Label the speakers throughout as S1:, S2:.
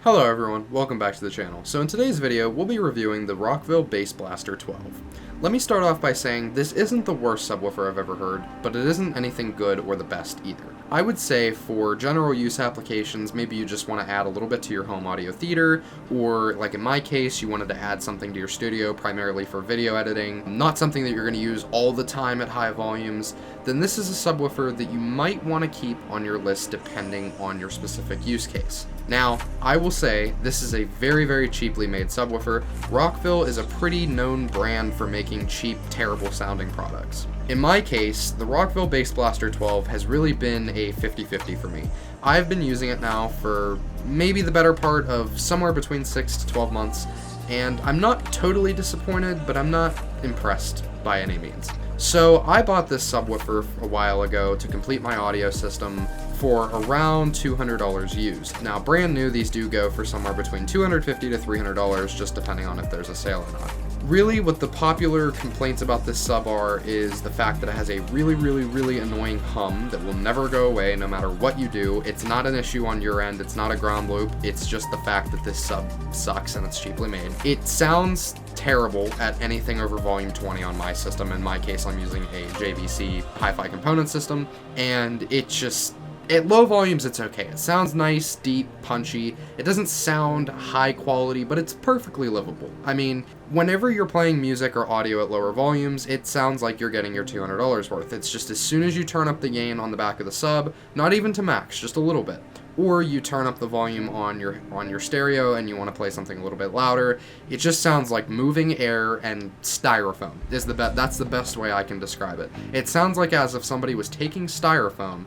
S1: Hello everyone, welcome back to the channel. So in today's video, we'll be reviewing the Rockville Bass Blaster 12. Let me start off by saying this isn't the worst subwoofer I've ever heard, but it isn't anything good or the best either. I would say for general use applications, maybe you just want to add a little bit to your home audio theater, or like in my case, you wanted to add something to your studio primarily for video editing, not something that you're going to use all the time at high volumes, then this is a subwoofer that you might want to keep on your list depending on your specific use case. Now, I will say this is a very, very cheaply made subwoofer. Rockville is a pretty known brand for making cheap, terrible sounding products. In my case, the Rockville Bass Blaster 12 has really been a 50-50 for me. I've been using it now for maybe the better part of somewhere between 6 to 12 months, and I'm not totally disappointed, but I'm not impressed by any means. So I bought this subwoofer a while ago to complete my audio system for around $200 used. Now, brand new, these do go for somewhere between $250 to $300, just depending on if there's a sale or not. Really, what the popular complaints about this sub are is the fact that it has a really annoying hum that will never go away no matter what you do. It's not an issue on your end, it's not a ground loop, it's just the fact that this sub sucks and it's cheaply made. It sounds terrible at anything over volume 20 on my system. In my case, I'm using a JVC hi-fi component system, and it just, at low volumes, it's okay. It sounds nice, deep, punchy. It doesn't sound high quality, but it's perfectly livable. I mean, whenever you're playing music or audio at lower volumes, it sounds like you're getting your $200 worth. It's just as soon as you turn up the gain on the back of the sub, not even to max, just a little bit, or you turn up the volume on your stereo and you want to play something a little bit louder, it just sounds like moving air and styrofoam. That's the best way I can describe it. It sounds like as if somebody was taking styrofoam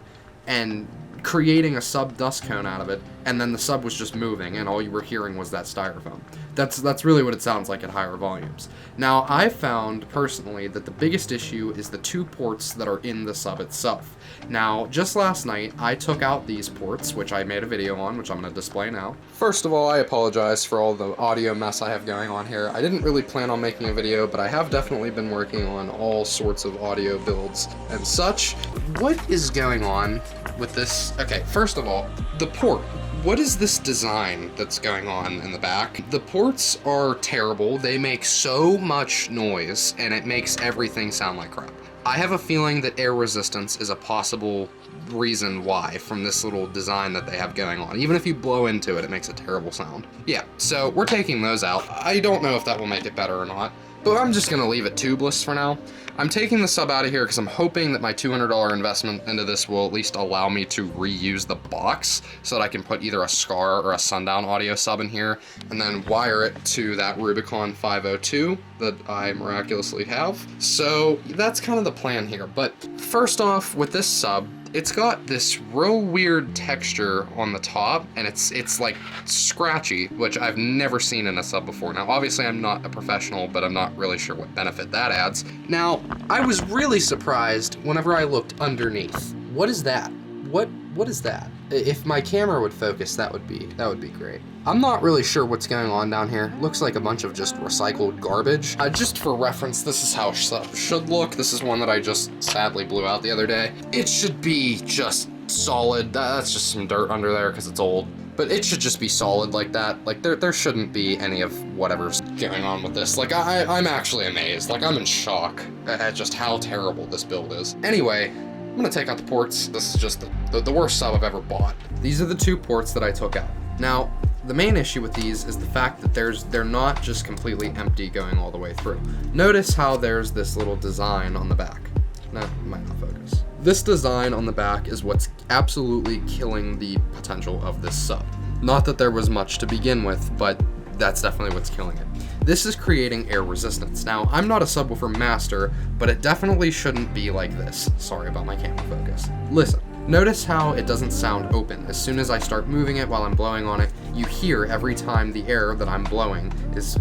S1: and creating a sub dust cone out of it, and then the sub was just moving and all you were hearing was that styrofoam. That's really what it sounds like at higher volumes. Now, I found personally that the biggest issue is the two ports that are in the sub itself. Now, just last night, I took out these ports, which I made a video on, which I'm going to display now. First of all, I apologize for all the audio mess I have going on here. I didn't really plan on making a video, but I have definitely been working on all sorts of audio builds and such. What is going on with this? Okay, first of all, the port. What is this design that's going on in the back? The ports are terrible. They make so much noise, and it makes everything sound like crap. I have a feeling that air resistance is a possible reason why from this little design that they have going on. Even if you blow into it, it makes a terrible sound. Yeah, so we're taking those out. I don't know if that will make it better or not, but I'm just gonna leave it tubeless for now. I'm taking the sub out of here because I'm hoping that my $200 investment into this will at least allow me to reuse the box so that I can put either a Scar or a Sundown audio sub in here and then wire it to that Rubicon 502 that I miraculously have. So that's kind of the plan here. But first off, with this sub, it's got this real weird texture on the top, and it's like scratchy, which I've never seen in a sub before. Now, obviously, I'm not a professional, but I'm not really sure what benefit that adds. Now, I was really surprised whenever I looked underneath. What is that? What is that? If my camera would focus, that would be great. I'm not really sure what's going on down here. Looks like a bunch of just recycled garbage. Just for reference, this is how sub should look. This is one that I just sadly blew out the other day. It should be just solid. That's just some dirt under there because it's old. But it should just be solid like that. Like, there shouldn't be any of whatever's going on with this. Like, I'm actually amazed. Like, I'm in shock at just how terrible this build is. Anyway, I'm gonna take out the ports. This is just the worst sub I've ever bought. These are the two ports that I took out. Now, the main issue with these is the fact that they're not just completely empty going all the way through. Notice how there's this little design on the back. That might not focus. This design on the back is what's absolutely killing the potential of this sub. Not that there was much to begin with, but that's definitely what's killing it. This is creating air resistance. Now, I'm not a subwoofer master, but it definitely shouldn't be like this. Sorry about my camera focus. Listen. Notice how it doesn't sound open. As soon as I start moving it while I'm blowing on it, you hear every time the air that I'm blowing is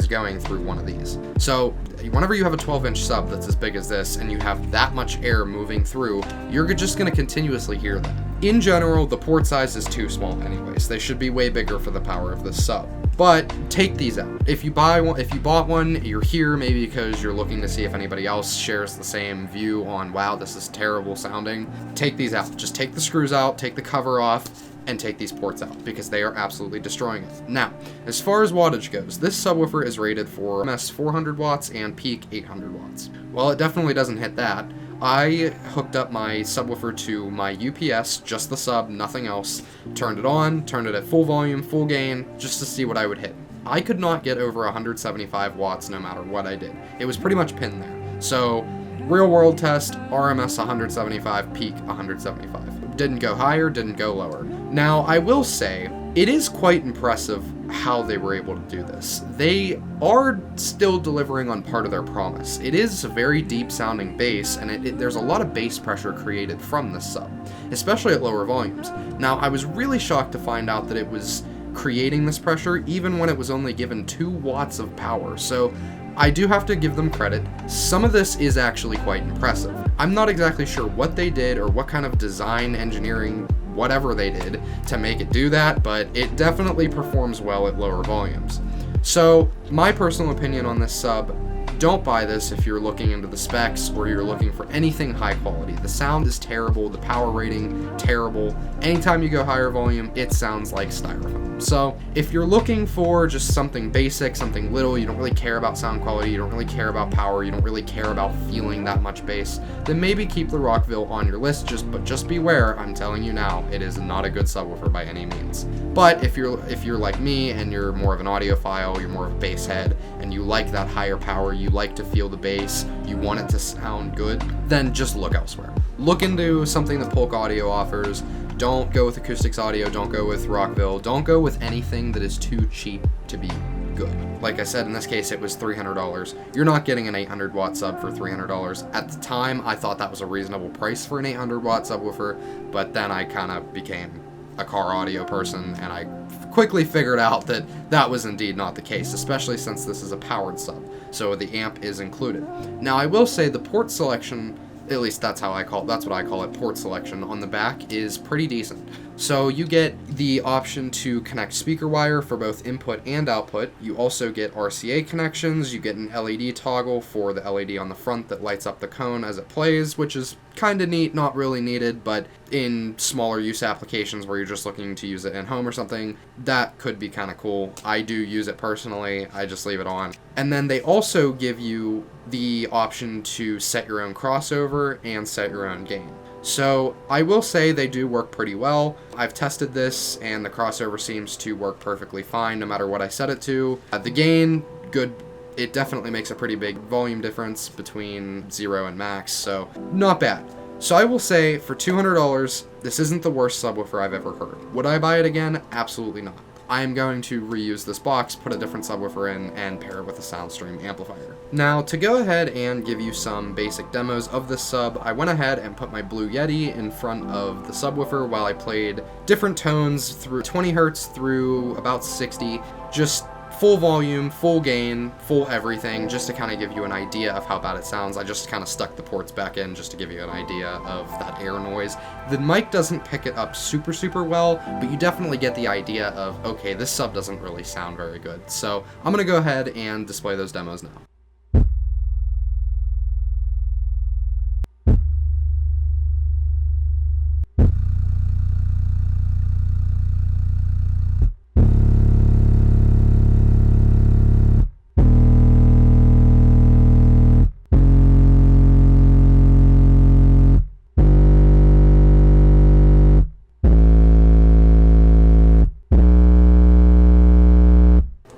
S1: going through one of these. So whenever you have a 12-inch sub that's as big as this and you have that much air moving through, you're just going to continuously hear that. In general, the port size is too small anyways. They should be way bigger for the power of this sub. But take these out. If you bought one, you're here maybe because you're looking to see if anybody else shares the same view on, wow, this is terrible sounding. Take these out. Just take the screws out, take the cover off, and take these ports out, because they are absolutely destroying it. Now, as far as wattage goes, this subwoofer is rated for MS 400 watts and peak 800 watts. Well, it definitely doesn't hit that. I hooked up my subwoofer to my UPS, just the sub, nothing else, turned it on, turned it at full volume, full gain, just to see what I would hit. I could not get over 175 watts no matter what I did. It was pretty much pinned there. So, real world test, RMS 175, peak 175. Didn't go higher, didn't go lower. Now, I will say, it is quite impressive how they were able to do this. They are still delivering on part of their promise. It is a very deep sounding bass, and there's a lot of bass pressure created from this sub, especially at lower volumes. Now, I was really shocked to find out that it was creating this pressure even when it was only given 2 watts of power, so I do have to give them credit. Some of this is actually quite impressive. I'm not exactly sure what they did or what kind of design, engineering, whatever they did to make it do that, but it definitely performs well at lower volumes. So, my personal opinion on this sub, don't buy this if you're looking into the specs or you're looking for anything high quality. The sound is terrible, the power rating, terrible. Anytime you go higher volume, it sounds like styrofoam. So, if you're looking for just something basic, something little, you don't really care about sound quality, you don't really care about power, you don't really care about feeling that much bass, then maybe keep the Rockville on your list, but just beware, I'm telling you now, it is not a good subwoofer by any means. But if you're like me and you're more of an audiophile, you're more of a bass head, and you like that higher power, you like to feel the bass, you want it to sound good, then just look elsewhere. Look into something that Polk Audio offers. Don't go with Acoustics Audio, don't go with Rockville, don't go with anything that is too cheap to be good. Like I said, in this case, it was $300. You're not getting an 800 watt sub for $300. At the time, I thought that was a reasonable price for an 800 watt subwoofer, but then I kind of became a car audio person, and I quickly figured out that that was indeed not the case, especially since this is a powered sub, so the amp is included. Now, I will say the port selection, at least that's what I call it, port selection, on the back is pretty decent. So you get the option to connect speaker wire for both input and output. You also get RCA connections. You get an LED toggle for the LED on the front that lights up the cone as it plays, which is kind of neat, not really needed, but in smaller use applications where you're just looking to use it in home or something, that could be kind of cool. I do use it personally. I just leave it on. And then they also give you the option to set your own crossover and set your own gain. So I will say they do work pretty well. I've tested this and the crossover seems to work perfectly fine no matter what I set it to. The gain, good. It definitely makes a pretty big volume difference between 0 and max, so not bad. So I will say for $200, this isn't the worst subwoofer I've ever heard. Would I buy it again? Absolutely not. I am going to reuse this box, put a different subwoofer in, and pair it with a SoundStream amplifier. Now, to go ahead and give you some basic demos of this sub, I went ahead and put my Blue Yeti in front of the subwoofer while I played different tones through 20 hertz through about 60, just full volume, full gain, full everything, just to kind of give you an idea of how bad it sounds. I just kind of stuck the ports back in just to give you an idea of that air noise. The mic doesn't pick it up super well, but you definitely get the idea of, okay, this sub doesn't really sound very good. So I'm going to go ahead and display those demos now.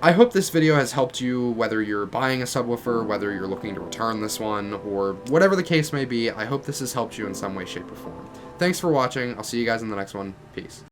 S1: I hope this video has helped you, whether you're buying a subwoofer, whether you're looking to return this one, or whatever the case may be. I hope this has helped you in some way, shape, or form. Thanks for watching. I'll see you guys in the next one. Peace.